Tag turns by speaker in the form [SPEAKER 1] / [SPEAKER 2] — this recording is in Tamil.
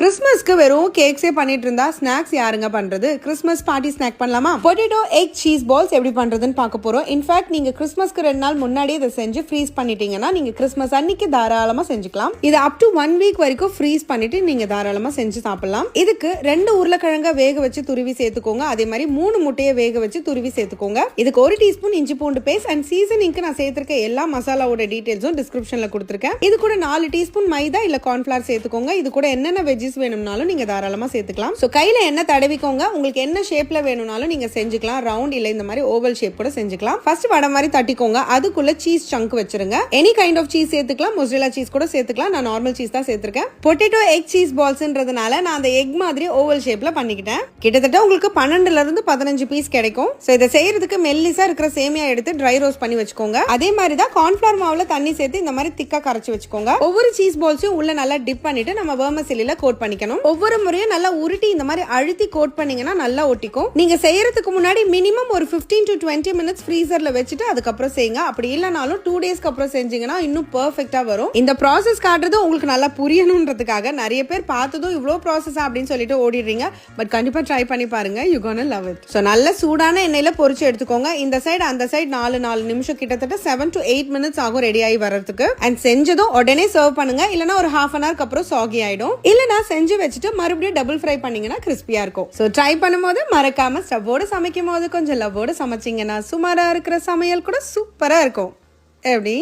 [SPEAKER 1] கிறிஸ்மஸ்க்கு வெறும் கேக்ஸே பண்ணிட்டு இருந்தா ஸ்நாக்ஸ் யாருங்க பண்றது? கிறிஸ்மஸ் பார்ட்டி ஸ்நாக் பண்ணலாமா? பொட்டேட்டோ எக் சீஸ் பால்ஸ் எப்படி பண்றதுன்னு பார்க்க போறோம். இன்ஃபேக்ட் நீங்க கிறிஸ்மஸ்க்கு 2 நாள் முன்னாடியே இதை செஞ்சு ஃப்ரீஸ் பண்ணிட்டீங்கன்னா நீங்க கிறிஸ்மஸ் அன்னைக்கு தாராளமா செஞ்சுக்கலாம். இது அப் டு 1 வீக் வரைக்கும் ஃப்ரீஸ் பண்ணிட்டு நீங்க தாராளமா செஞ்சு சாப்பிடலாம். இதுக்கு 2 உருளைக்கிழங்க வேக வச்சு துருவி சேர்த்துக்கோங்க. அதே மாதிரி 3 முட்டையை வேக வச்சு துருவி சேர்த்துக்கோங்க. இதுக்கு 1 டீஸ்பூன் இஞ்சி பூண்டு பேஸ்ட் அண்ட் சீசனிங்க்கு நான் சேர்த்திருக்க எல்லா மசாலாவோட டீடைல்ஸும் டிஸ்கிரிப்ஷன்ல கொடுத்திருக்கேன். இது கூட 4 டீஸ்பூன் மைதா இல்ல கார்ன்ஃபிளவர் சேர்த்துக்கோங்க. இது கூட என்னென்ன வெஜ்ஜஸ் வேணும்னாலும் நீங்க தாராளமா சேர்த்துக்கலாம். சோ கையில எண்ணெய் தடவிக்கோங்க. உங்களுக்கு என்ன ஷேப்ல வேணும்னாலும் நீங்க செஞ்சுக்கலாம். ரவுண்ட் இல்ல இந்த மாதிரி ஓவல் ஷேப் கூட செஞ்சுக்கலாம். ஃபர்ஸ்ட் வடை மாதிரி தட்டிக்கோங்க. அதுக்குள்ள சீஸ் சங்க் வச்சிருங்க. எனி கைண்ட் ஆஃப் சீஸ் சேர்த்துக்கலாம். மொசரேலா சீஸ் கூட சேர்த்துக்கலாம். நான் நார்மல் சீஸ் தான் சேர்த்திருக்கேன். பொட்டேட்டோ எக் சீஸ் பால்ஸ்ன்றதுனால நான் அந்த எக் மாதிரி ஓவல் ஷேப்ல பண்ணிக்கிட்டேன். கிட்டத்தட்ட உங்களுக்கு 12ல இருந்து 15 பீஸ் கிடைக்கும். சோ இதை செய்யறதுக்கு மெல்லிசா இருக்கிற சேமியா எடுத்து ட்ரை ரோஸ்ட் பண்ணி வச்சுக்கோங்க. அதே மாதிரி தான் கார்ன்ஃபிளவர் மாவுல தண்ணி சேர்த்து இந்த மாதிரி திக்கா கரைச்சு வச்சுக்கோங்க. ஒவ்வொரு சீஸ் பால்ஸையும் உள்ள நல்லா டிப் பண்ணிட்டு நம்ம வெர்மிசெல்லில கோட் பண்ணிக்கணும். ஒவ்வொரு முறையும் நல்லா உருட்டி இந்த மாதிரி அழுத்தி கோட் பண்ணீங்கன்னா நல்லா ஒட்டிக்கும். நீங்க செய்யறதுக்கு முன்னாடி மினிமம் ஒரு 15 to 20 மினிட்ஸ் ஃப்ரீசர்ல வச்சுட்டு அதுக்கப்புறம் செய்யுங்க. அப்படி இல்லனாலும் 2 டேஸ்க்கு அப்புறம் செஞ்சீங்கன்னா இன்னும் பெர்ஃபெக்ட்டா வரும். இந்த ப்ராசஸ் காட்டுறது உங்களுக்கு நல்லா புரியணும்ன்றதுக்காக நிறைய பேர் பார்த்ததும் இவ்வளோ ப்ராசஸ் அப்படின்னு சொல்லிட்டு ஓடிடுறீங்க. பட் கண்டிப்பா ட்ரை பண்ணி பாருங்க. You gonna love it. So நல்ல சூடான எண்ணெயில பொரிச்சு எடுத்துக்கோங்க. இந்த சைடு அந்த சைடு 4 நிமிஷம் கிட்டத்தட்ட 7 to 8 மினிட்ஸ் ஆகும் ரெடி ஆகி வர்றதுக்கு. அண்ட் செஞ்சதும் உடனே சர்வ் பண்ணுங்க. இல்லனா ஒரு half an hour அப்புறம் சாகி ஆயிடும். இல்லனா செஞ்சு வச்சுட்டு மறுபடியும் டபுள் ஃப்ரை பண்ணீங்கன்னா கிறிஸ்பியா இருக்கும். சோ ட்ரை பண்ணும்போது மறக்காம ஸ்டவ்வோட சமைக்கும் போது கொஞ்சம் லவ்வோட சமைச்சீங்கன்னா சுமாரா இருக்கிற சமையல் கூட சூப்பரா இருக்கும். எப்படி?